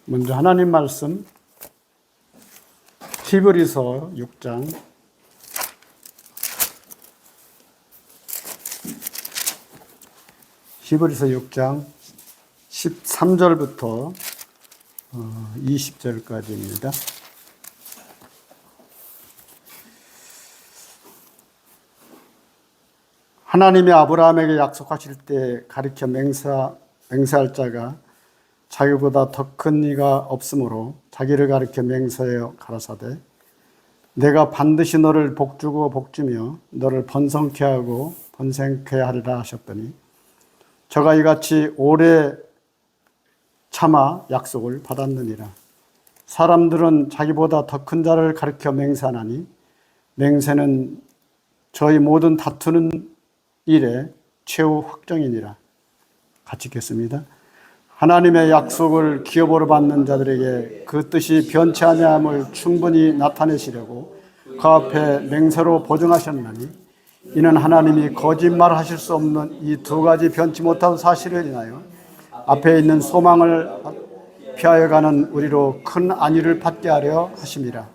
먼저 하나님 말씀 히브리서 6장 13절부터 20절까지입니다. 하나님이 아브라함에게 약속하실 때 가리켜 맹세할 자가 자기보다 더 큰 이가 없으므로 자기를 가리켜 맹세하여 가라사대 내가 반드시 너를 복주고 복주며 너를 번성케 하고 번성케 하리라 하셨더니 저가 이같이 오래 참아 약속을 받았느니라. 사람들은 자기보다 더 큰 자를 가리켜 맹세하나니 맹세는 저희 모든 다투는 일에 최후 확정이니라. 같이 읽겠습니다. 하나님의 약속을 기업으로 받는 자들에게 그 뜻이 변치 아니함을 충분히 나타내시려고 그 앞에 맹세로 보증하셨나니 이는 하나님이 거짓말하실 수 없는 이 두 가지 변치 못한 사실을 인하여 앞에 있는 소망을 피하여 가는 우리로 큰 안위를 받게 하려 하심이라.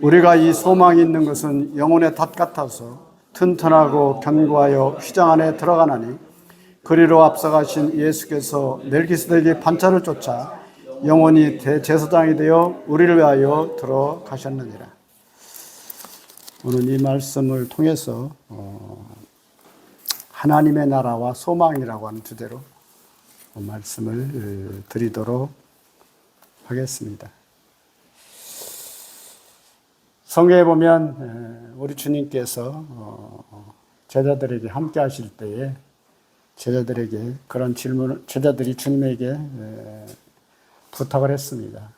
우리가 이 소망이 있는 것은 영혼의 닷 같아서 튼튼하고 견고하여 휘장 안에 들어가나니 그리로 앞서가신 예수께서 멜기스덱의 반차를 쫓아 영원히 대제사장이 되어 우리를 위하여 들어가셨느니라. 오늘 이 말씀을 통해서 하나님의 나라와 소망이라고 하는 주제로 말씀을 드리도록 하겠습니다. 성경에 보면 우리 주님께서 제자들에게 함께 하실 때에 제자들에게 그런 질문을 제자들이 주님에게 부탁을 했습니다.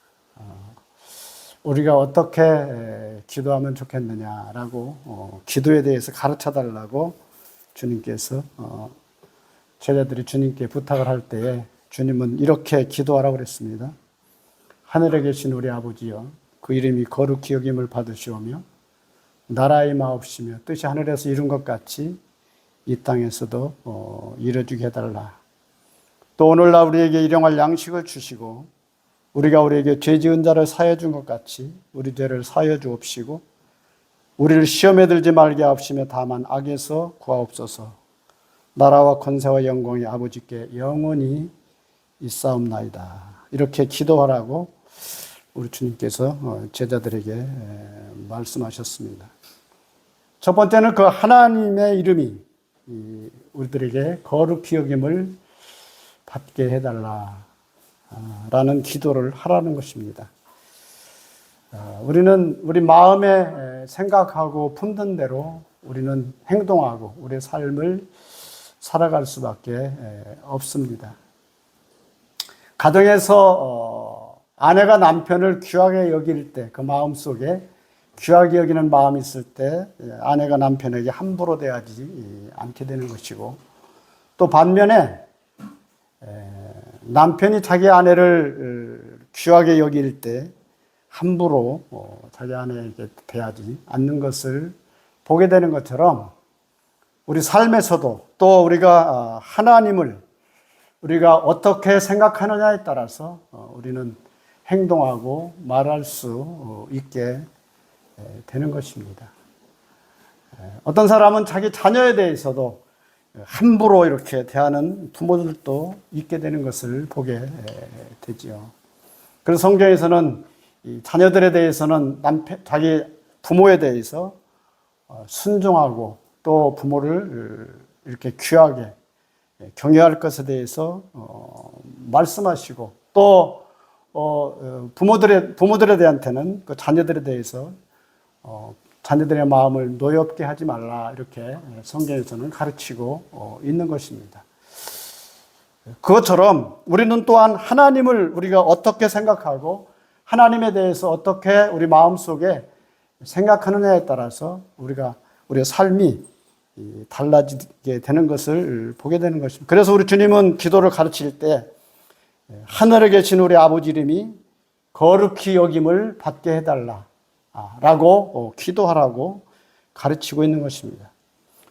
우리가 어떻게 기도하면 좋겠느냐라고 기도에 대해서 가르쳐 달라고 주님께서 제자들이 주님께 부탁을 할 때에 주님은 이렇게 기도하라고 그랬습니다. 하늘에 계신 우리 아버지여 그 이름이 거룩히 여김을 받으시오며 나라의 마옵시며 뜻이 하늘에서 이룬 것 같이 이 땅에서도 이루어지게 해달라. 또 오늘날 우리에게 일용할 양식을 주시고 우리가 우리에게 죄 지은 자를 사하여 준 것 같이 우리 죄를 사하여 주옵시고 우리를 시험에 들지 말게 하옵시며 다만 악에서 구하옵소서. 나라와 권세와 영광이 아버지께 영원히 있사옵나이다. 이렇게 기도하라고 우리 주님께서 제자들에게 말씀하셨습니다. 첫 번째는 그 하나님의 이름이 우리들에게 거룩히 여김을 받게 해달라 라는 기도를 하라는 것입니다. 우리는 우리 마음에 생각하고 품던 대로 우리는 행동하고 우리의 삶을 살아갈 수밖에 없습니다. 가정에서 아내가 남편을 귀하게 여길 때 그 마음속에 귀하게 여기는 마음이 있을 때 아내가 남편에게 함부로 대하지 않게 되는 것이고 또 반면에 남편이 자기 아내를 귀하게 여길 때 함부로 자기 아내에게 대하지 않는 것을 보게 되는 것처럼 우리 삶에서도 또 우리가 하나님을 우리가 어떻게 생각하느냐에 따라서 우리는 행동하고 말할 수 있게 되는 것입니다. 어떤 사람은 자기 자녀에 대해서도 함부로 이렇게 대하는 부모들도 있게 되는 것을 보게 되지요. 그래서 성경에서는 이 자녀들에 대해서는 자기 부모에 대해서 순종하고 또 부모를 이렇게 귀하게 경외할 것에 대해서 말씀하시고 또 부모들에 대한테는 그 자녀들에 대해서 자녀들의 마음을 노엽게 하지 말라 이렇게 성경에서는 가르치고 있는 것입니다. 그것처럼 우리는 또한 하나님을 우리가 어떻게 생각하고 하나님에 대해서 어떻게 우리 마음속에 생각하느냐에 따라서 우리의 삶이 달라지게 되는 것을 보게 되는 것입니다. 그래서 우리 주님은 기도를 가르칠 때 하늘에 계신 우리 아버지 이름이 거룩히 여김을 받게 해달라 라고 기도하라고 가르치고 있는 것입니다.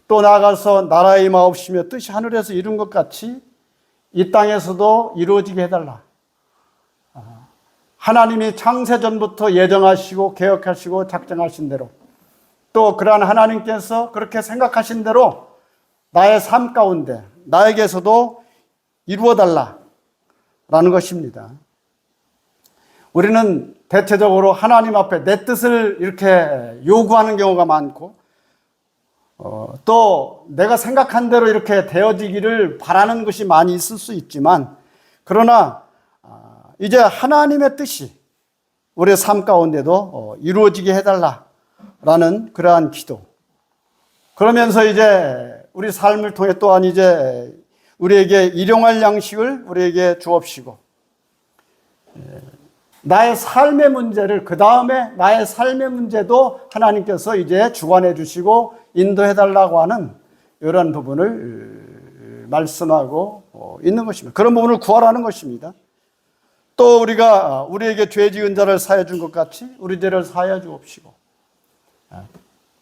또 나아가서 나라의 마옵시며 뜻이 하늘에서 이룬 것 같이 이 땅에서도 이루어지게 해달라. 하나님이 창세전부터 예정하시고 계획하시고 작정하신 대로, 또 그러한 하나님께서 그렇게 생각하신 대로 나의 삶 가운데 나에게서도 이루어달라라는 것입니다. 우리는 대체적으로 하나님 앞에 내 뜻을 이렇게 요구하는 경우가 많고, 또 내가 생각한 대로 이렇게 되어지기를 바라는 것이 많이 있을 수 있지만, 그러나 이제 하나님의 뜻이 우리의 삶 가운데도 이루어지게 해달라라는 그러한 기도. 그러면서 이제 우리 삶을 통해 또한 이제 우리에게 일용할 양식을 우리에게 주옵시고, 나의 삶의 문제를, 그 다음에 나의 삶의 문제도 하나님께서 이제 주관해 주시고 인도해 달라고 하는 이런 부분을 말씀하고 있는 것입니다. 그런 부분을 구하라는 것입니다. 또 우리가 우리에게 죄 지은 자를 사해 준 것 같이 우리 죄를 사해 주옵시고,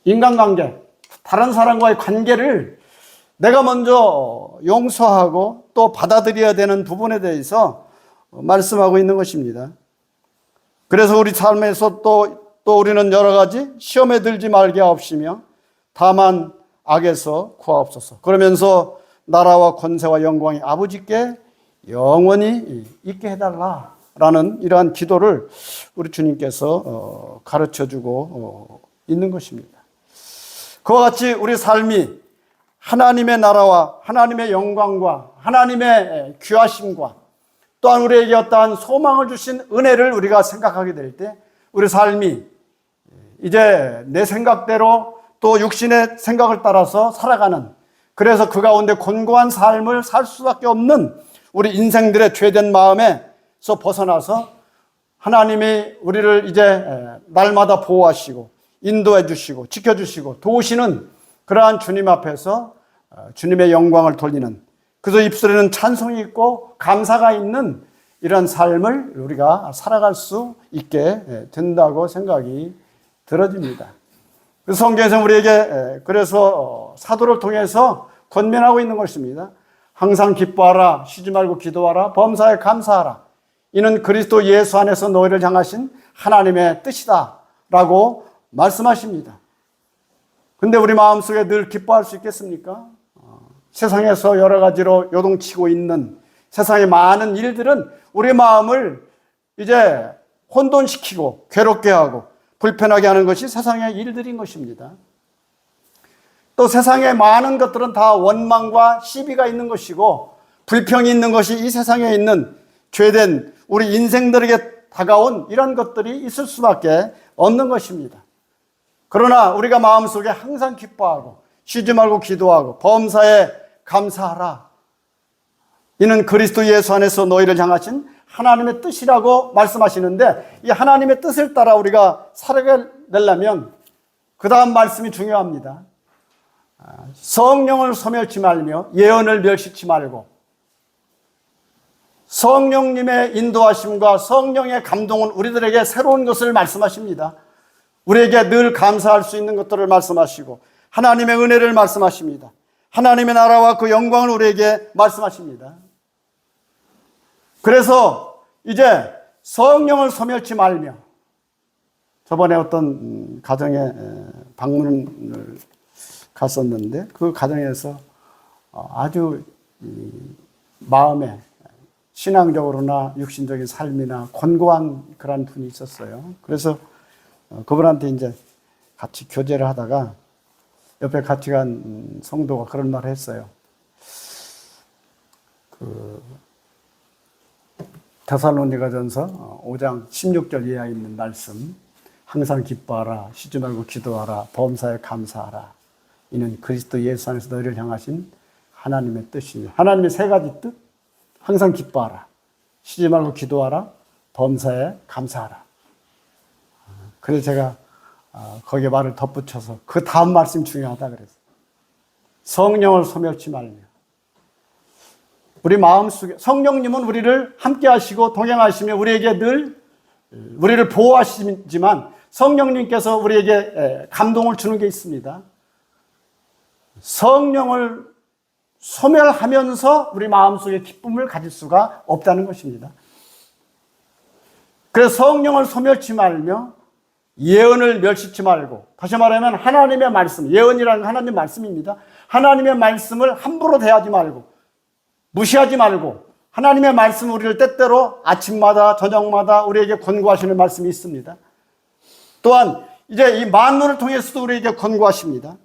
인간관계, 다른 사람과의 관계를 내가 먼저 용서하고 또 받아들여야 되는 부분에 대해서 말씀하고 있는 것입니다. 그래서 우리 삶에서 또 우리는 여러 가지 시험에 들지 말게 하옵시며 다만 악에서 구하옵소서. 그러면서 나라와 권세와 영광이 아버지께 영원히 있게 해달라라는 이러한 기도를 우리 주님께서 가르쳐주고 있는 것입니다. 그와 같이 우리 삶이 하나님의 나라와 하나님의 영광과 하나님의 귀하심과 또한 우리에게 어떠한 소망을 주신 은혜를 우리가 생각하게 될 때, 우리 삶이 이제 내 생각대로 또 육신의 생각을 따라서 살아가는, 그래서 그 가운데 곤고한 삶을 살 수밖에 없는 우리 인생들의 죄된 마음에서 벗어나서 하나님이 우리를 이제 날마다 보호하시고 인도해 주시고 지켜주시고 도우시는 그러한 주님 앞에서 주님의 영광을 돌리는, 그래서 입술에는 찬송이 있고 감사가 있는 이런 삶을 우리가 살아갈 수 있게 된다고 생각이 들어집니다. 그래서 성경에서 우리에게 그래서 사도를 통해서 권면하고 있는 것입니다. 항상 기뻐하라, 쉬지 말고 기도하라, 범사에 감사하라. 이는 그리스도 예수 안에서 너희를 향하신 하나님의 뜻이다 라고 말씀하십니다. 근데 우리 마음속에 늘 기뻐할 수 있겠습니까? 세상에서 여러 가지로 요동치고 있는 세상의 많은 일들은 우리 마음을 이제 혼돈시키고 괴롭게 하고 불편하게 하는 것이 세상의 일들인 것입니다. 또 세상의 많은 것들은 다 원망과 시비가 있는 것이고 불평이 있는 것이 이 세상에 있는 죄된 우리 인생들에게 다가온 이런 것들이 있을 수밖에 없는 것입니다. 그러나 우리가 마음속에 항상 기뻐하고 쉬지 말고 기도하고 범사에 감사하라. 이는 그리스도 예수 안에서 너희를 향하신 하나님의 뜻이라고 말씀하시는데, 이 하나님의 뜻을 따라 우리가 살아가려면 그 다음 말씀이 중요합니다. 성령을 소멸치 말며 예언을 멸시치 말고, 성령님의 인도하심과 성령의 감동은 우리들에게 새로운 것을 말씀하십니다. 우리에게 늘 감사할 수 있는 것들을 말씀하시고 하나님의 은혜를 말씀하십니다. 하나님의 나라와 그 영광을 우리에게 말씀하십니다. 그래서 이제 성령을 소멸치 말며, 저번에 어떤 가정에 방문을 갔었는데 그 가정에서 아주 마음에 신앙적으로나 육신적인 삶이나 곤고한 그런 분이 있었어요. 그래서 그분한테 이제 같이 교제를 하다가 옆에 같이 간 성도가 그런 말을 했어요. 데살로니가전서 5장 16절 이하에 있는 말씀, 항상 기뻐하라, 쉬지 말고 기도하라, 범사에 감사하라. 이는 그리스도 예수 안에서 너희를 향하신 하나님의 뜻이니, 하나님의 세 가지 뜻, 항상 기뻐하라, 쉬지 말고 기도하라, 범사에 감사하라. 그래서 제가 거기에 말을 덧붙여서 그 다음 말씀이 중요하다 그랬어요. 성령을 소멸치 말며. 우리 마음속에 성령님은 우리를 함께 하시고 동행하시며 우리에게 늘 우리를 보호하시지만 성령님께서 우리에게 감동을 주는 게 있습니다. 성령을 소멸하면서 우리 마음속에 기쁨을 가질 수가 없다는 것입니다. 그래서 성령을 소멸치 말며 예언을 멸시치 말고, 다시 말하면 하나님의 말씀, 예언이라는 건 하나님의 말씀입니다. 하나님의 말씀을 함부로 대하지 말고, 무시하지 말고, 하나님의 말씀 우리를 때때로 아침마다 저녁마다 우리에게 권고하시는 말씀이 있습니다. 또한 이제 이 만문을 통해서도 우리에게 권고하십니다.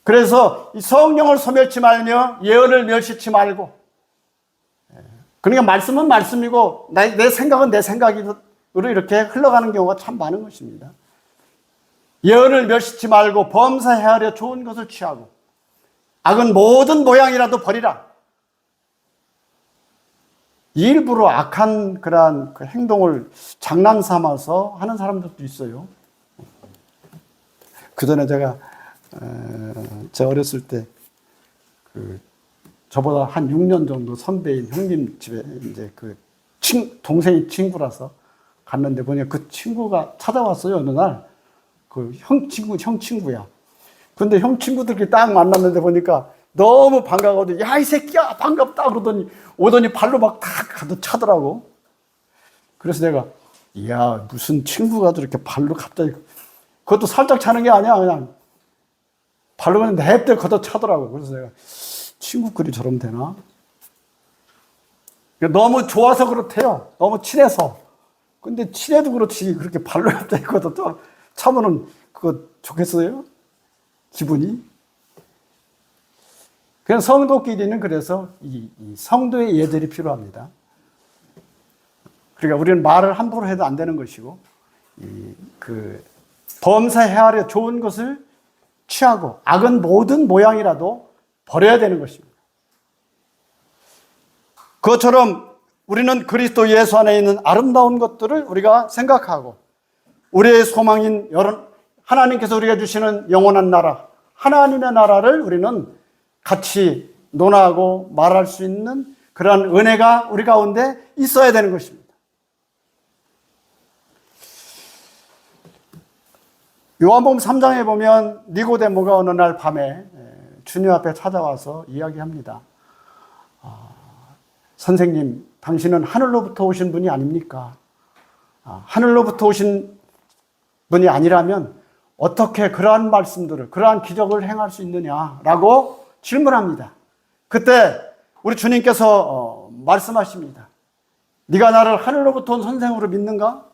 그래서 이 성령을 소멸치 말며 예언을 멸시치 말고, 그러니까 말씀은 말씀이고 내 생각은 내 생각으로 이렇게 흘러가는 경우가 참 많은 것입니다. 예언을 멸시치 말고 범사해하려 좋은 것을 취하고 악은 모든 모양이라도 버리라. 일부러 악한 그러한 그 행동을 장난 삼아서 하는 사람들도 있어요. 그 전에 제가 어렸을 때 저보다 한 6년 정도 선배인 형님 집에 이제 동생이 친구라서 갔는데 보니까 그 친구가 찾아왔어요. 어느 날 그 형 친구야. 근데 형 친구들끼리 딱 만났는데 보니까 너무 반가워가지고 야, 이 새끼야 반갑다 그러더니 오더니 발로 막 탁 가득 차더라고. 그래서 내가 이야, 무슨 친구가 저렇게 발로 갑자기, 그것도 살짝 차는 게 아니야. 그냥 발로 그냥 냅대 걷어 차더라고. 그래서 내가 친구끼리 저러면 되나? 너무 좋아서 그렇대요. 너무 친해서. 근데 친해도 그렇지 그렇게 발로 갑자기 걷어 차면은 그거 좋겠어요? 기분이? 그냥 성도끼리는 그래서 이 성도의 예절이 필요합니다. 그러니까 우리는 말을 함부로 해도 안 되는 것이고, 범사해하려 좋은 것을 취하고 악은 모든 모양이라도 버려야 되는 것입니다. 그것처럼 우리는 그리스도 예수 안에 있는 아름다운 것들을 우리가 생각하고 우리의 소망인 하나님께서 우리가 주시는 영원한 나라, 하나님의 나라를 우리는 같이 논하고 말할 수 있는 그러한 은혜가 우리 가운데 있어야 되는 것입니다. 요한복음 3장에 보면 니고데모가 어느 날 밤에 주님 앞에 찾아와서 이야기합니다. 선생님, 당신은 하늘로부터 오신 분이 아닙니까? 하늘로부터 오신 분이 아니라면 어떻게 그러한 말씀들을, 그러한 기적을 행할 수 있느냐라고 질문합니다. 그때 우리 주님께서 말씀하십니다. 네가 나를 하늘로부터 온 선생으로 믿는가?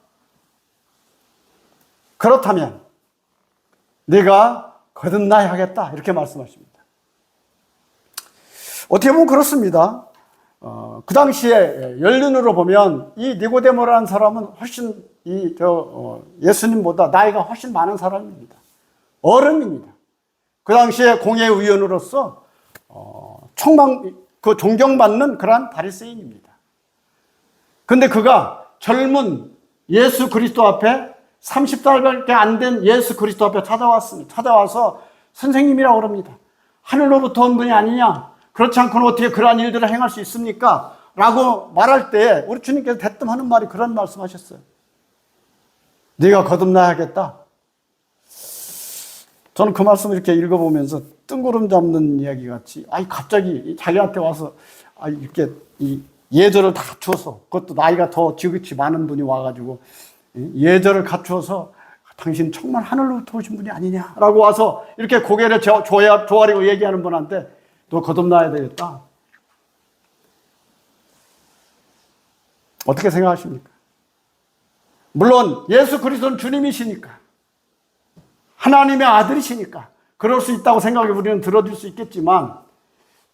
그렇다면 네가 거듭나야 하겠다. 이렇게 말씀하십니다. 어떻게 보면 그렇습니다. 그 당시에 연륜으로 보면 이 니고데모라는 사람은 훨씬 예수님보다 나이가 훨씬 많은 사람입니다. 어른입니다. 그 당시에 공회의원으로서 존경받는 그러한 바리새인입니다. 근데 그가 젊은 예수 그리스도 앞에 30살밖에 안 된 예수 그리스도 앞에 찾아왔습니다. 찾아와서 선생님이라고 그럽니다. 하늘로부터 온 분이 아니냐? 그렇지 않고는 어떻게 그러한 일들을 행할 수 있습니까? 라고 말할 때 우리 주님께서 대뜸 하는 말이 그런 말씀하셨어요. 네가 거듭나야겠다. 저는 그 말씀을 이렇게 읽어보면서 뜬구름 잡는 이야기 같이, 갑자기 자기한테 와서 이렇게 예절을 다 갖추어서, 그것도 나이가 더 지극히 많은 분이 와가지고 예절을 갖추어서 당신 정말 하늘로부터 오신 분이 아니냐라고 와서 이렇게 고개를 조아리고 얘기하는 분한테 너 거듭나야 되겠다. 어떻게 생각하십니까? 물론 예수 그리스도는 주님이시니까, 하나님의 아들이시니까 그럴 수 있다고 생각해 우리는 들어줄 수 있겠지만,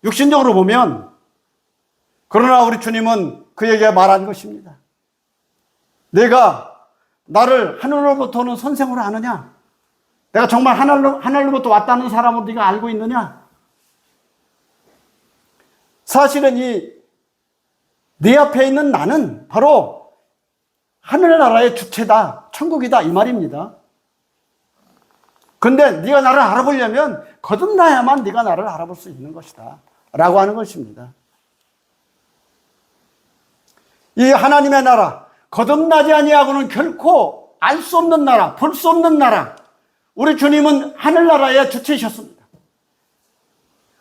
육신적으로 보면, 그러나 우리 주님은 그에게 말한 것입니다. 내가 나를 하늘로부터 오는 선생으로 아느냐? 내가 정말 하늘로부터 왔다는 사람으로 네가 알고 있느냐? 사실은 네 앞에 있는 나는 바로 하늘나라의 주체다, 천국이다, 이 말입니다. 근데 네가 나를 알아보려면 거듭나야만 네가 나를 알아볼 수 있는 것이다 라고 하는 것입니다. 이 하나님의 나라, 거듭나지 아니하고는 결코 알 수 없는 나라, 볼 수 없는 나라, 우리 주님은 하늘나라의 주체이셨습니다.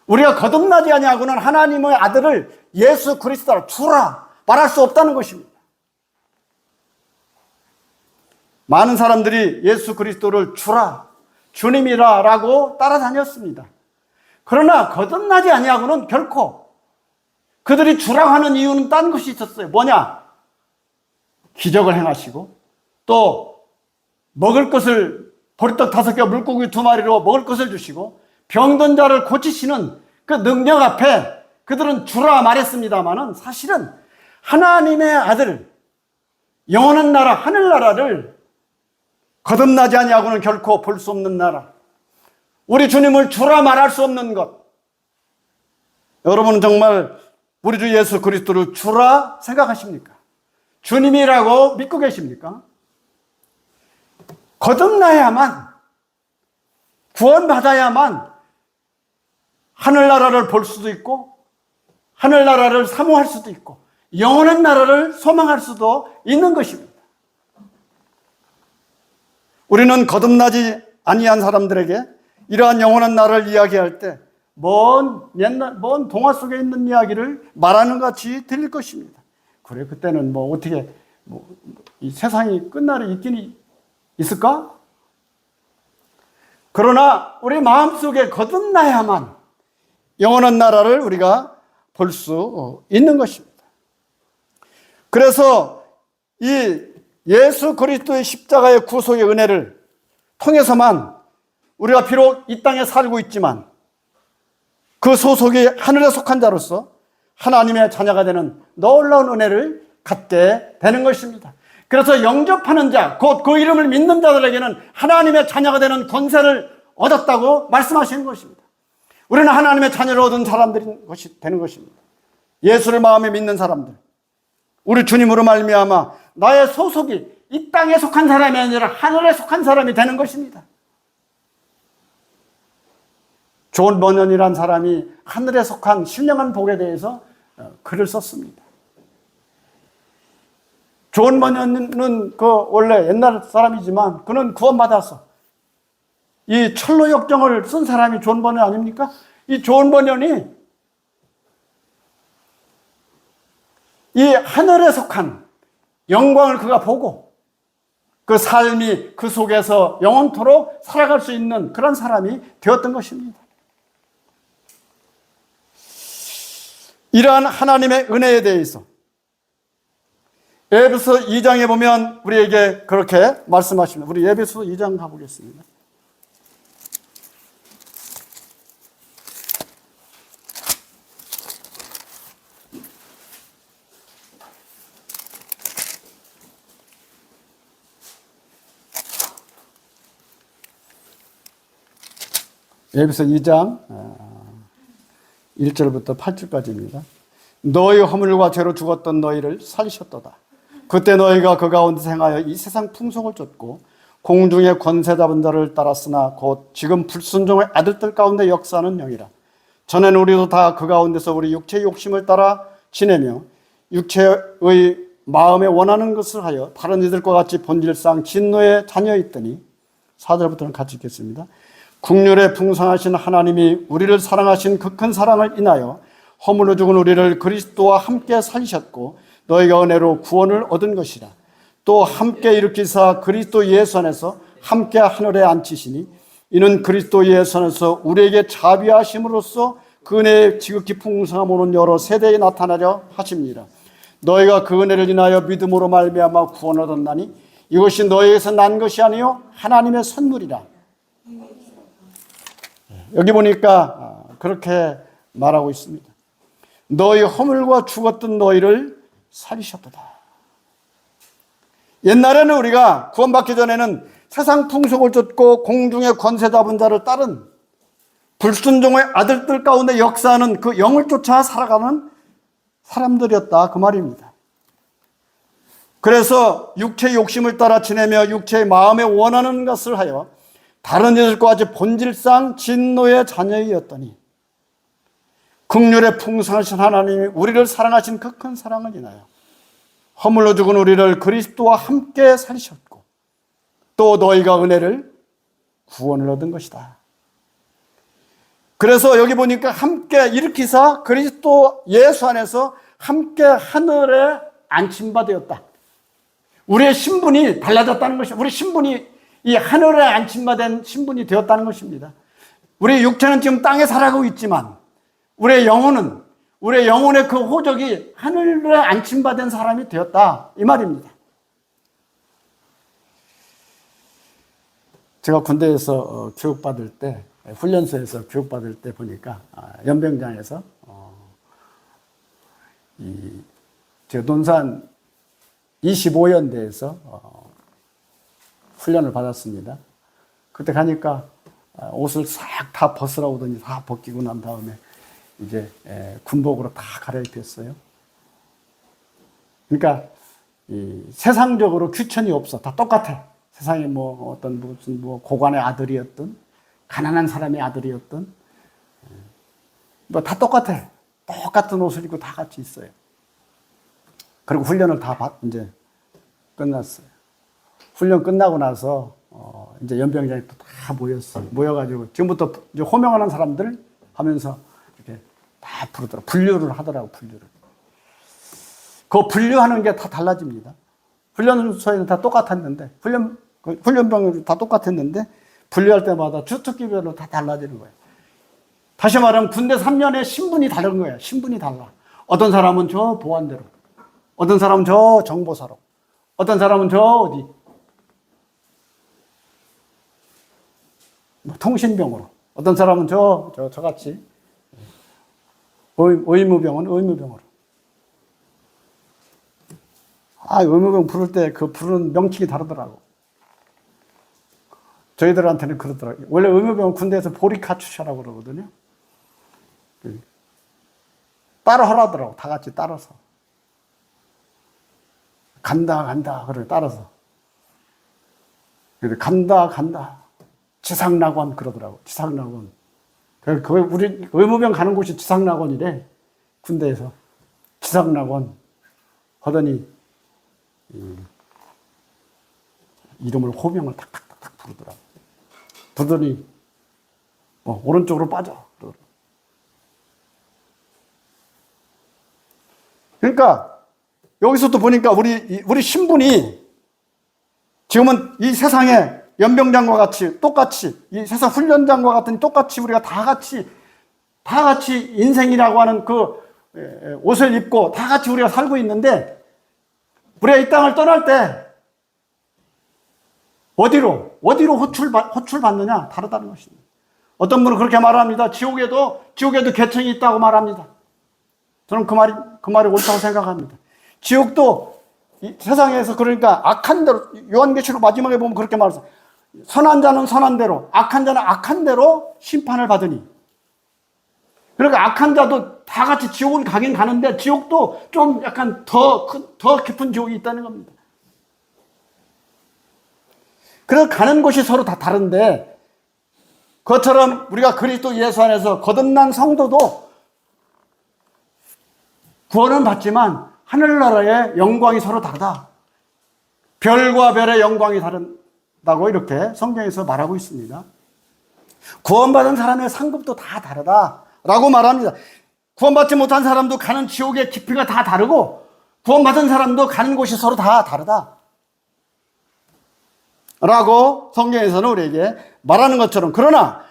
우리가 거듭나지 아니하고는 하나님의 아들을 예수 그리스도로 주라 말할 수 없다는 것입니다. 많은 사람들이 예수 그리스도를 주라, 주님이라 라고 따라다녔습니다. 그러나 거듭나지 아니하고는 결코 그들이 주라고 하는 이유는 딴 것이 있었어요. 뭐냐? 기적을 행하시고 또 먹을 것을 보리떡 5개 물고기 2마리로 먹을 것을 주시고 병든 자를 고치시는 그 능력 앞에 그들은 주라 말했습니다마는 사실은 하나님의 아들, 영원한 나라, 하늘나라를 거듭나지 아니하고는 결코 볼 수 없는 나라, 우리 주님을 주라 말할 수 없는 것. 여러분은 정말 우리 주 예수 그리스도를 주라 생각하십니까? 주님이라고 믿고 계십니까? 거듭나야만, 구원받아야만 하늘나라를 볼 수도 있고 하늘나라를 사모할 수도 있고 영원한 나라를 소망할 수도 있는 것입니다. 우리는 거듭나지 아니한 사람들에게 이러한 영원한 나라를 이야기할 때 먼 동화 속에 있는 이야기를 말하는 것 같이 들릴 것입니다. 그래, 그때는 어떻게 이 세상이 끝날이 있긴 있을까? 그러나 우리 마음속에 거듭나야만 영원한 나라를 우리가 볼 수 있는 것입니다. 그래서 이 예수 그리스도의 십자가의 구속의 은혜를 통해서만 우리가 비록 이 땅에 살고 있지만 그 소속이 하늘에 속한 자로서 하나님의 자녀가 되는 놀라운 은혜를 갖게 되는 것입니다. 그래서 영접하는 자, 곧 그 이름을 믿는 자들에게는 하나님의 자녀가 되는 권세를 얻었다고 말씀하시는 것입니다. 우리는 하나님의 자녀를 얻은 사람들이 되는 것입니다. 예수를 마음에 믿는 사람들, 우리 주님으로 말미암아 나의 소속이 이 땅에 속한 사람이 아니라 하늘에 속한 사람이 되는 것입니다. 존 버년이라는 사람이 하늘에 속한 신령한 복에 대해서 글을 썼습니다. 존 버년은 원래 옛날 사람이지만 그는 구원받아서 이 철로 역정을 쓴 사람이 존 버년 아닙니까? 이 존 버년이 이 하늘에 속한 영광을 그가 보고 그 삶이 그 속에서 영원토록 살아갈 수 있는 그런 사람이 되었던 것입니다. 이러한 하나님의 은혜에 대해서 에베소 2장에 보면 우리에게 그렇게 말씀하십니다. 우리 에베소 2장 가보겠습니다. 에베소 2장 1절부터 8절까지입니다. 너희 허물과 죄로 죽었던 너희를 살리셨도다. 그때 너희가 그 가운데서 행하여 이 세상 풍속을 쫓고 공중의 권세 잡은 자를 따랐으나 곧 지금 불순종의 아들들 가운데 역사하는 영이라. 전에는 우리도 다 그 가운데서 우리 육체의 욕심을 따라 지내며 육체의 마음에 원하는 것을 하여 다른 이들과 같이 본질상 진노의 자녀였더니 4절부터는 같이 읽겠습니다. 국률에 풍성하신 하나님이 우리를 사랑하신 그 큰 사랑을 인하여 허물로 죽은 우리를 그리스도와 함께 살리셨고 너희가 은혜로 구원을 얻은 것이라. 또 함께 일으키사 그리스도 예수 안에서 함께 하늘에 앉히시니 이는 그리스도 예수 안에서 우리에게 자비하심으로써 그 은혜의 지극히 풍성함으로는 여러 세대에 나타나려 하십니다. 너희가 그 은혜를 인하여 믿음으로 말미암아 구원을 얻었나니 이것이 너희에게서 난 것이 아니요 하나님의 선물이라. 여기 보니까 그렇게 말하고 있습니다. 너희 허물과 죽었던 너희를 살리셨도다. 옛날에는 우리가 구원받기 전에는 세상 풍속을 쫓고 공중의 권세 잡은 자를 따른 불순종의 아들들 가운데 역사하는 그 영을 쫓아 살아가는 사람들이었다 그 말입니다. 그래서 육체의 욕심을 따라 지내며 육체의 마음에 원하는 것을 하여 다른 이들과 같이 본질상 진노의 자녀이었더니 긍휼에 풍성하신 하나님이 우리를 사랑하신 그 큰 사랑을 인하여 허물로 죽은 우리를 그리스도와 함께 살리셨고 또 너희가 은혜를 구원을 얻은 것이다. 그래서 여기 보니까 함께 일으키사 그리스도 예수 안에서 함께 하늘에 안침받았다. 우리의 신분이 달라졌다는 것입니다. 우리 신분이 이 하늘에 안침받은 신분이 되었다는 것입니다. 우리 육체는 지금 땅에 살아가고 있지만 우리의 영혼의 그 호적이 하늘에 안침받은 사람이 되었다, 이 말입니다. 제가 군대에서 교육받을 때, 훈련소에서 교육받을 때 보니까 연병장에서 제가 논산 25연대에서 훈련을 받았습니다. 그때 가니까 옷을 싹 다 벗으라고 하더니 다 벗기고 난 다음에 이제 군복으로 다 갈아입혔어요. 그러니까 세상적으로 규천이 없어. 다 똑같아. 세상에 뭐 어떤 무슨 뭐 고관의 아들이었든 가난한 사람의 아들이었든 뭐 다 똑같아. 똑같은 옷을 입고 다 같이 있어요. 그리고 훈련을 이제 끝났어요. 훈련 끝나고 나서 이제 연병장에 또 다 모였어요. 모여가지고 지금부터 이제 호명하는 사람들 하면서 이렇게 다 부르더라고. 분류를 하더라고, 분류를. 그 분류하는 게 다 달라집니다. 훈련소에는 다 똑같았는데, 훈련병으로 다 똑같았는데, 분류할 때마다 주특기별로 다 달라지는 거예요. 다시 말하면 군대 3년에 신분이 다른 거예요. 신분이 달라. 어떤 사람은 저 보안대로, 어떤 사람은 저 정보사로, 어떤 사람은 저 어디, 통신병으로, 어떤 사람은 저같이, 의무병은 의무병으로. 의무병 부를 때 그 부르는 명칭이 다르더라고. 저희들한테는 그러더라고요. 원래 의무병은 군대에서 보리카투샤라고 그러거든요. 따라 하라더라고. 다 같이 따라서. 간다. 그래, 따라서. 간다. 지상낙원 그러더라고. 지상낙원. 우리 의무병 가는 곳이 지상낙원이래. 군대에서. 지상낙원. 하더니, 이름을 호명을 탁탁탁 부르더라고. 부르더니, 오른쪽으로 빠져. 그러니까, 여기서도 보니까 우리 신분이 지금은 이 세상에 연병장과 같이 똑같이 이 세상 훈련장과 같은 똑같이 우리가 다 같이 인생이라고 하는 그 옷을 입고 다 같이 우리가 살고 있는데 우리가 이 땅을 떠날 때 어디로 호출받느냐? 다르다는 것입니다. 어떤 분은 그렇게 말합니다. 지옥에도 계층이 있다고 말합니다. 저는 그 말이 옳다고 생각합니다. 지옥도 이 세상에서 그러니까 악한 대로, 요한계시록 마지막에 보면 그렇게 말했어요. 선한 자는 선한 대로, 악한 자는 악한 대로 심판을 받으니. 그러니까 악한 자도 다 같이 지옥을 가긴 가는데 지옥도 좀 약간 더 깊은 지옥이 있다는 겁니다. 그래서 가는 곳이 서로 다 다른데 그것처럼 우리가 그리스도 예수 안에서 거듭난 성도도 구원은 받지만 하늘나라의 영광이 서로 다르다. 별과 별의 영광이 다르다고 이렇게 성경에서 말하고 있습니다. 구원받은 사람의 상급도 다 다르다라고 말합니다. 구원받지 못한 사람도 가는 지옥의 깊이가 다 다르고 구원받은 사람도 가는 곳이 서로 다 다르다. 라고 성경에서는 우리에게 말하는 것처럼, 그러나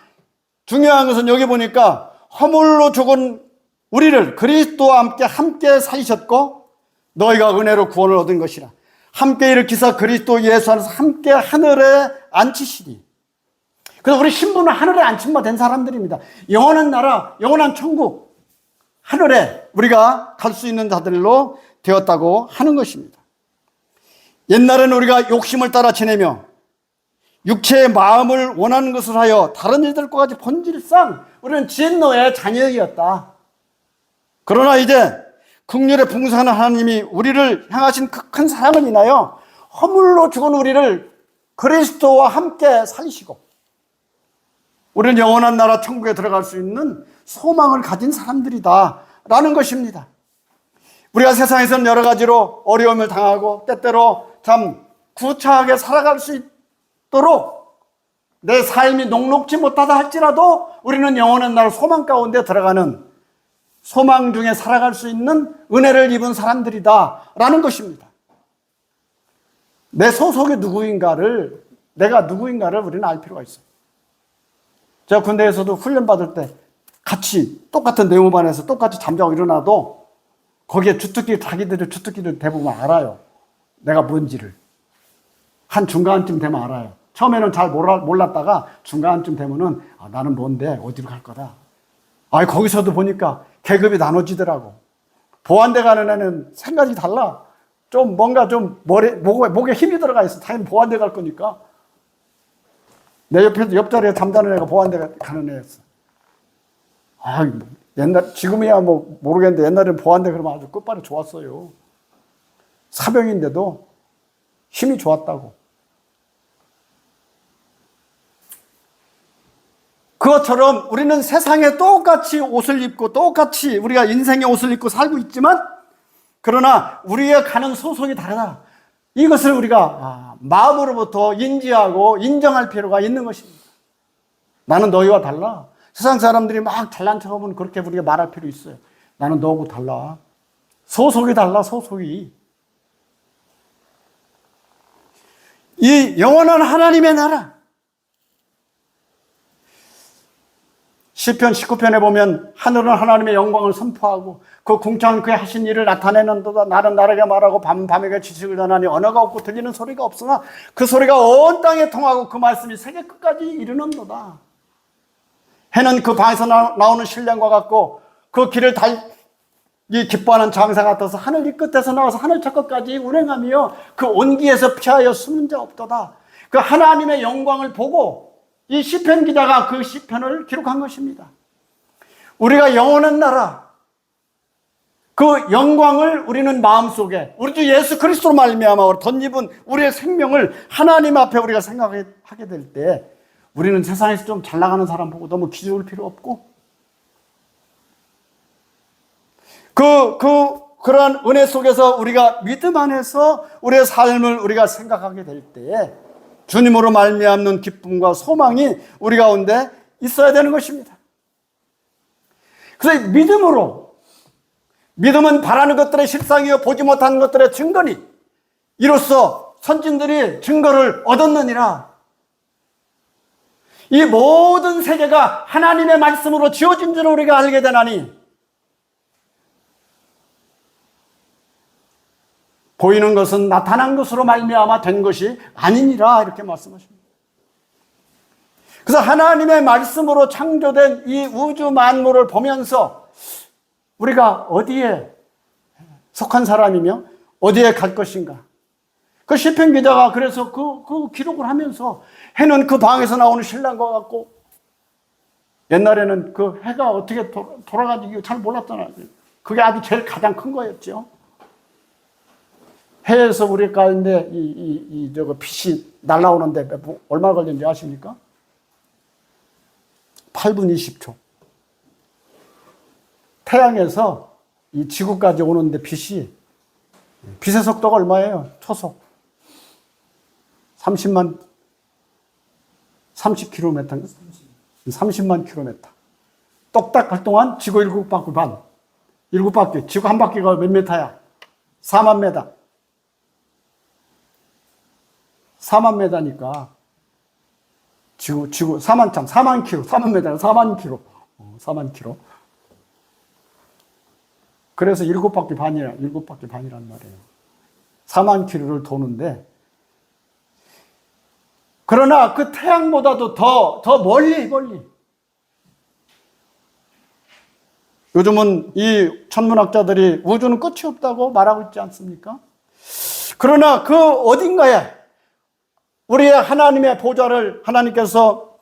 중요한 것은 여기 보니까 허물로 죽은 우리를 그리스도와 함께 살리셨고 너희가 은혜로 구원을 얻은 것이라. 함께 일으키사 그리스도 예수 안에서 함께 하늘에 앉히시니. 그래서 우리 신분은 하늘에 앉힌바된 사람들입니다. 영원한 나라, 영원한 천국, 하늘에 우리가 갈 수 있는 자들로 되었다고 하는 것입니다. 옛날에는 우리가 욕심을 따라 지내며 육체의 마음을 원하는 것을 하여 다른 이들과 같이 본질상 우리는 진노의 자녀이었다. 그러나 이제 긍휼에 풍성한 하나님이 우리를 향하신 그 큰 사랑을 인하여 허물로 죽은 우리를 그리스도와 함께 살리시고 우리는 영원한 나라 천국에 들어갈 수 있는 소망을 가진 사람들이다 라는 것입니다. 우리가 세상에서는 여러 가지로 어려움을 당하고 때때로 참 구차하게 살아갈 수 있도록 내 삶이 녹록지 못하다 할지라도 우리는 영원한 나라 소망 가운데 들어가는 소망 중에 살아갈 수 있는 은혜를 입은 사람들이다 라는 것입니다. 내 소속이 누구인가를, 내가 누구인가를 우리는 알 필요가 있어요. 제가 군대에서도 훈련받을 때 같이 똑같은 내무반에서 똑같이 잠자고 일어나도 거기에 자기들의 주특기를 대부분 알아요. 내가 뭔지를. 한 중간쯤 되면 알아요. 처음에는 잘 몰랐다가 중간쯤 되면은 나는 뭔데 어디로 갈 거다. 거기서도 보니까 계급이 나눠지더라고. 보안대 가는 애는 생각이 달라. 좀 뭔가 좀 목에 힘이 들어가 있어. 당연히 보안대 갈 거니까. 내 옆자리에 잠자는 애가 보안대 가는 애였어. 지금이야 뭐 모르겠는데 옛날에는 보안대 그러면 아주 끝발이 좋았어요. 사병인데도 힘이 좋았다고. 그것처럼 우리는 세상에 똑같이 옷을 입고 똑같이 우리가 인생의 옷을 입고 살고 있지만, 그러나 우리의 가는 소속이 다르다. 이것을 우리가 마음으로부터 인지하고 인정할 필요가 있는 것입니다. 나는 너희와 달라. 세상 사람들이 막 잘난 척하면 그렇게 우리가 말할 필요 있어요. 나는 너하고 달라. 소속이 달라, 소속이. 이 영원한 하나님의 나라. 시편 19편에 보면 하늘은 하나님의 영광을 선포하고 그 궁창은 그의 하신 일을 나타내는도다. 나는 나에게 말하고 밤에게 지식을 전하니 언어가 없고 들리는 소리가 없으나 그 소리가 온 땅에 통하고 그 말씀이 세계 끝까지 이르는도다. 해는 그 방에서 나오는 신령과 같고 그 길을 기뻐하는 장사 같아서 하늘 이 끝에서 나와서 하늘 저 끝까지 운행하며 그 온기에서 피하여 숨는 자 없도다. 그 하나님의 영광을 보고 이 시편 기자가 그 시편을 기록한 것입니다. 우리가 영원한 나라, 그 영광을 우리는 마음속에 우리 주 예수 그리스도로 말미암아 덧입은 우리의 생명을 하나님 앞에 우리가 생각하게 될 때 우리는 세상에서 좀 잘 나가는 사람 보고 너무 기죽을 필요 없고, 그러한 은혜 속에서 우리가 믿음 안에서 우리의 삶을 우리가 생각하게 될 때에 주님으로 말미암는 기쁨과 소망이 우리 가운데 있어야 되는 것입니다. 그래서 믿음은 바라는 것들의 실상이요 보지 못하는 것들의 증거니 이로써 선진들이 증거를 얻었느니라. 이 모든 세계가 하나님의 말씀으로 지어진 줄 우리가 알게 되나니 보이는 것은 나타난 것으로 말미암아 된 것이 아니니라, 이렇게 말씀하십니다. 그래서 하나님의 말씀으로 창조된 이 우주 만물을 보면서 우리가 어디에 속한 사람이며 어디에 갈 것인가. 그 시편 기자가 그래서 그 기록을 하면서 해는 그 방에서 나오는 신랑과 같고, 옛날에는 그 해가 어떻게 돌아가는지 잘 몰랐잖아요. 그게 아주 제일 가장 큰 거였죠. 해에서 우리 가운데 빛이 날아오는데 얼마 걸리는지 아십니까? 8분 20초. 태양에서 이 지구까지 오는데 빛의 속도가 얼마예요? 초속 30km, 30만 킬로미터. 똑딱 할 동안 지구 7바퀴 반. 7바퀴. 지구 한 바퀴가 몇 미터야? 4만 미터. 4만 미터니까 지구 4만 킬로. 4만 미터, 4만 킬로. 4만 킬로. 그래서 7바퀴 반이란 말이에요. 4만 킬로를 도는데, 그러나 그 태양보다도 더 멀리. 요즘은 이 천문학자들이 우주는 끝이 없다고 말하고 있지 않습니까? 그러나 그 어딘가에 우리의 하나님의 보좌를 하나님께서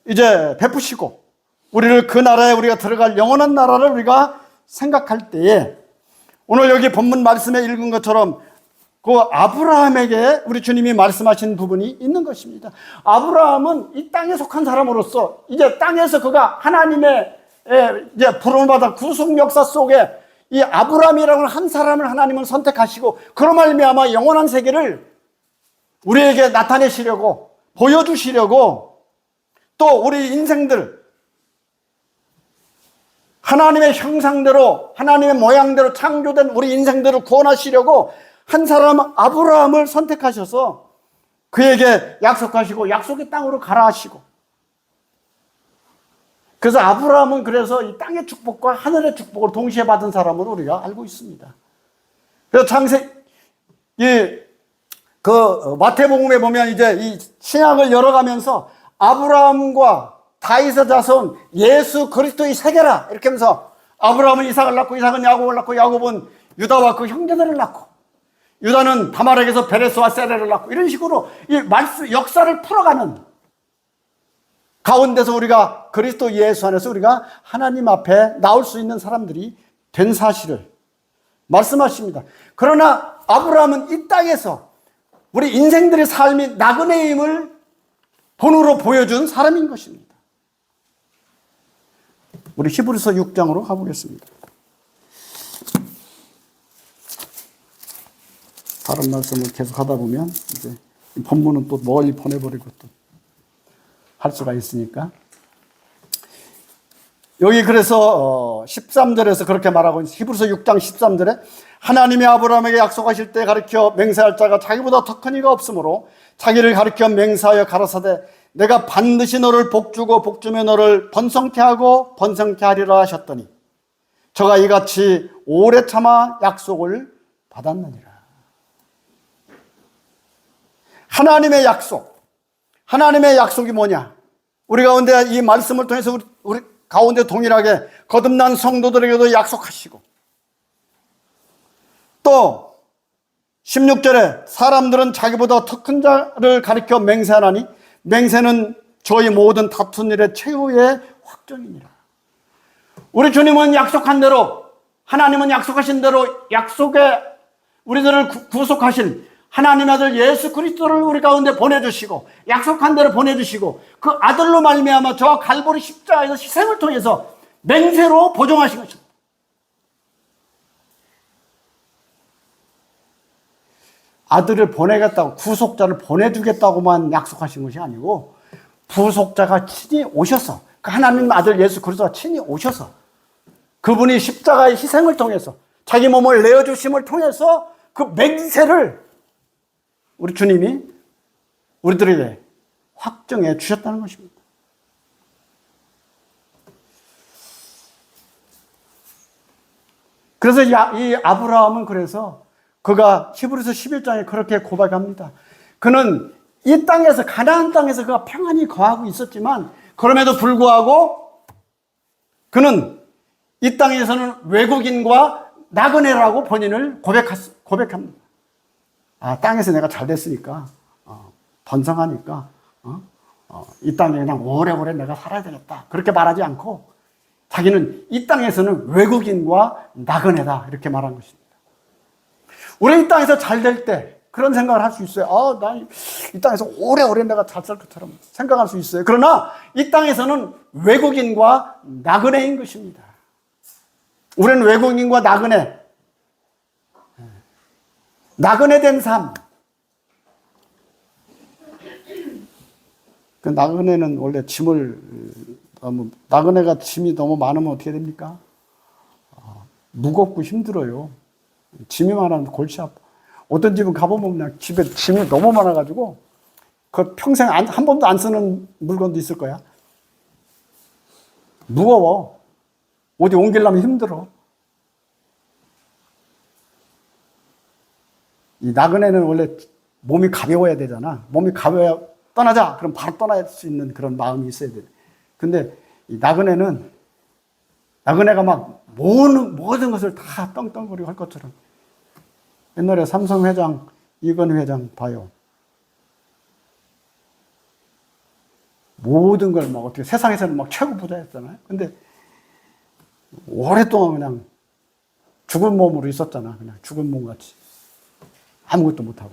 이제 베푸시고 우리를 그 나라에 우리가 들어갈 영원한 나라를 우리가 생각할 때에 오늘 여기 본문 말씀에 읽은 것처럼 그 아브라함에게 우리 주님이 말씀하신 부분이 있는 것입니다. 아브라함은 이 땅에 속한 사람으로서 이제 땅에서 그가 하나님의 이제 부름을 받아 구속 역사 속에 이 아브라함이라는 한 사람을 하나님은 선택하시고 그로 말미암아 영원한 세계를 우리에게 나타내시려고 보여주시려고 또 우리 인생들 하나님의 형상대로 하나님의 모양대로 창조된 우리 인생들을 구원하시려고 한 사람 아브라함을 선택하셔서 그에게 약속하시고 약속의 땅으로 가라 하시고, 그래서 아브라함은 그래서 이 땅의 축복과 하늘의 축복을 동시에 받은 사람으로 우리가 알고 있습니다. 그래서 마태복음에 보면 이제 이 신약을 열어가면서 아브라함과 다윗의 자손 예수 그리스도의 세계라 이렇게 하면서 아브라함은 이삭을 낳고 이삭은 야곱을 낳고 야곱은 유다와 그 형제들을 낳고 유다는 다말에게서 베레스와 세레를 낳고 이런 식으로 이 역사를 풀어가는 가운데서 우리가 그리스도 예수 안에서 우리가 하나님 앞에 나올 수 있는 사람들이 된 사실을 말씀하십니다. 그러나 아브라함은 이 땅에서 우리 인생들의 삶이 나그네임을 본으로 보여준 사람인 것입니다. 우리 히브리서 6장으로 가보겠습니다. 다른 말씀을 계속 하다 보면 이제 본문은 또 멀리 보내버리고 또 할 수가 있으니까. 여기 그래서 13절에서 그렇게 말하고 있습니다. 히브리서 6장 13절에 하나님이 아브라함에게 약속하실 때 가르쳐 맹세할 자가 자기보다 더 큰 이가 없으므로 자기를 가르쳐 맹세하여 가라사대 내가 반드시 너를 복주고 복주며 너를 번성케 하고 번성케 하리라 하셨더니 저가 이같이 오래 참아 약속을 받았느니라. 하나님의 약속. 하나님의 약속이 뭐냐? 우리 가운데 이 말씀을 통해서 우리 가운데 동일하게 거듭난 성도들에게도 약속하시고 또 16절에 사람들은 자기보다 더 큰 자를 가리켜 맹세하나니 맹세는 저희 모든 다툰 일의 최후의 확정이니라. 우리 주님은 약속한 대로 하나님은 약속하신 대로 약속에 우리들을 구속하신 하나님의 아들 예수 그리스도를 우리 가운데 보내주시고 약속한 대로 보내주시고 그 아들로 말미암아 저 갈보리 십자가에서 희생을 통해서 맹세로 보증하신 것입니다. 아들을 보내겠다고 구속자를 보내주겠다고만 약속하신 것이 아니고 구속자가 친히 오셔서 그 하나님 아들 예수 그리스도가 친히 오셔서 그분이 십자가의 희생을 통해서 자기 몸을 내어주심을 통해서 그 맹세를 우리 주님이 우리들에게 확정해 주셨다는 것입니다. 그래서 이 아브라함은 그래서 그가 히브리서 11장에 그렇게 고백합니다. 그는 이 땅에서 가나안 땅에서 그가 평안히 거하고 있었지만 그럼에도 불구하고 그는 이 땅에서는 외국인과 나그네라고 본인을 고백합니다. 아, 땅에서 내가 잘 됐으니까 번성하니까 이 땅에 그냥 오래오래 내가 살아야 되겠다 그렇게 말하지 않고 자기는 이 땅에서는 외국인과 나그네다 이렇게 말한 것입니다. 우리 이 땅에서 잘 될 때 그런 생각을 할 수 있어요. 나 이 땅에서 오래오래 내가 잘 살 것처럼 생각할 수 있어요. 그러나 이 땅에서는 외국인과 나그네인 것입니다. 우리는 외국인과 나그네 된 삶. 그 나그네는 원래 나그네가 짐이 너무 많으면 어떻게 됩니까? 무겁고 힘들어요. 짐이 많으면 골치 아파. 어떤 집은 가보면 그냥 집에 짐이 너무 많아가지고 그 평생 한 번도 안 쓰는 물건도 있을 거야. 무거워. 어디 옮기려면 힘들어. 이 나그네는 원래 몸이 가벼워야 되잖아. 몸이 가벼워야 떠나자. 그럼 바로 떠날 수 있는 그런 마음이 있어야 돼. 근데 이 나그네가 막 모든 것을 다 떵떵거리고 할 것처럼. 옛날에 삼성 회장, 이건 회장 봐요. 모든 걸 막 어떻게 세상에서는 막 최고 부자였잖아요. 근데 오랫동안 그냥 죽은 몸으로 있었잖아. 그냥 죽은 몸 같이. 아무것도 못하고.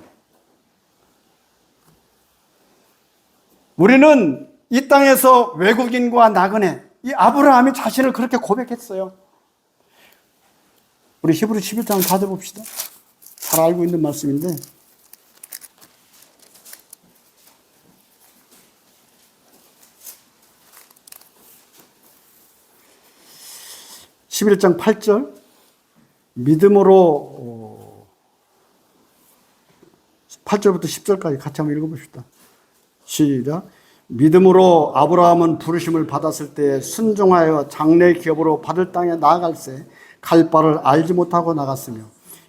우리는 이 땅에서 외국인과 나그네, 이 아브라함이 자신을 그렇게 고백했어요. 우리 히브리 11장 가져봅시다. 잘 알고 있는 말씀인데 11장 8절 믿음으로 8절부터 10절까지 같이 한번 읽어봅시다. 시작. 믿음으로 아브라함은 부르심을 받았을 때 순종하여 장래 기업으로 받을 땅에 나아갈새 갈 바를 알지 못하고 나갔으며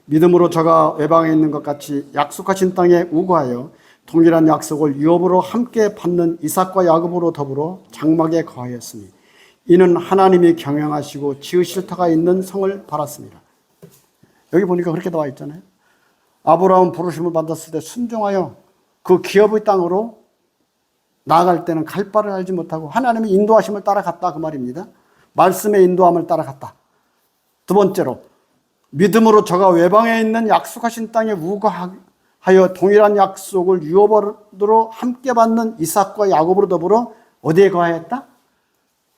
믿음으로 저가 외방에 있는 것 같이 약속하신 땅에 우거하여 동일한 약속을 유업으로 함께 받는 이삭과 야곱으로 더불어 장막에 거하였으니 이는 하나님이 경영하시고 지으실 터가 있는 성을 바랐습니다. 여기 보니까 그렇게 나와 있잖아요. 아브라함은 부르심을 받았을 때 순종하여 그 기업의 땅으로 나아갈 때는 갈 바를 알지 못하고 하나님의 인도하심을 따라갔다 그 말입니다. 말씀의 인도함을 따라갔다. 두 번째로 믿음으로 저가 외방에 있는 약속하신 땅에 우거하여 동일한 약속을 유업으로 함께 받는 이삭과 야곱으로 더불어 어디에 거하였다?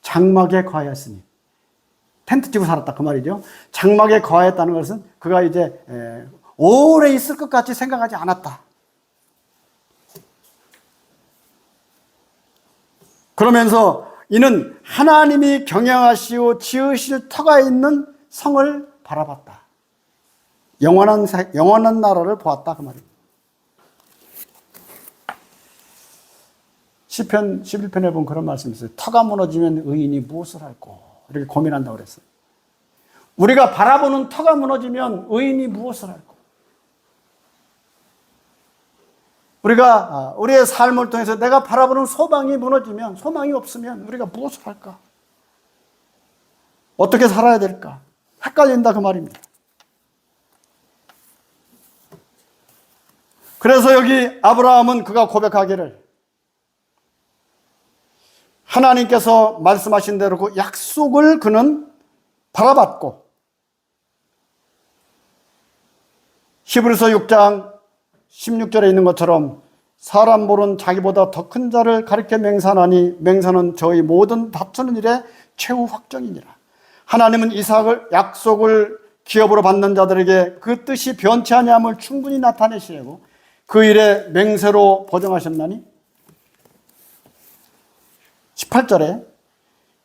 장막에 거하였으니. 텐트 치고 살았다 그 말이죠. 장막에 거하였다는 것은 그가 이제 오래 있을 것 같이 생각하지 않았다. 그러면서 이는 하나님이 경영하시고 지으실 터가 있는 성을 바라봤다. 영원한 나라를 보았다 그 말입니다. 시편 11편에 보면 그런 말씀이 있어요. 터가 무너지면 의인이 무엇을 할꼬 이렇게 고민한다고 그랬어요. 우리가 바라보는 터가 무너지면 의인이 무엇을 할꼬. 우리가 우리의 삶을 통해서 내가 바라보는 소망이 무너지면, 소망이 없으면 우리가 무엇을 할까? 어떻게 살아야 될까? 헷갈린다 그 말입니다. 그래서 여기 아브라함은 그가 고백하기를 하나님께서 말씀하신 대로 그 약속을 그는 바라봤고 히브리서 6장 16절에 있는 것처럼 사람 보는 자기보다 더 큰 자를 가리켜 맹세하니 맹세는 저희 모든 다투는 일의 최후 확정이니라. 하나님은 이삭을 약속을 기업으로 받는 자들에게 그 뜻이 변치 아니함을 충분히 나타내시려고 그 일에 맹세로 보정하셨나니 18절에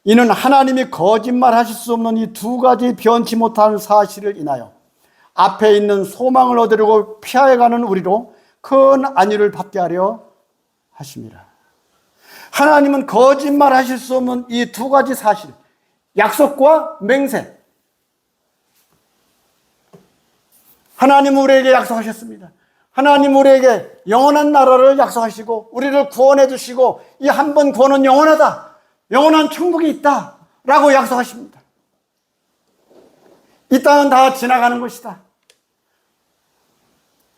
이는 하나님이 거짓말하실 수 없는 이 두 가지 변치 못할 사실을 인하여 앞에 있는 소망을 얻으려고 피하여가는 우리로 큰 안위를 받게 하려 하심이라. 하나님은 거짓말하실 수 없는 이 두 가지 사실, 약속과 맹세. 하나님은 우리에게 약속하셨습니다. 하나님 우리에게 영원한 나라를 약속하시고 우리를 구원해 주시고 이 한 번 구원은 영원하다. 영원한 천국이 있다. 라고 약속하십니다. 이 땅은 다 지나가는 것이다.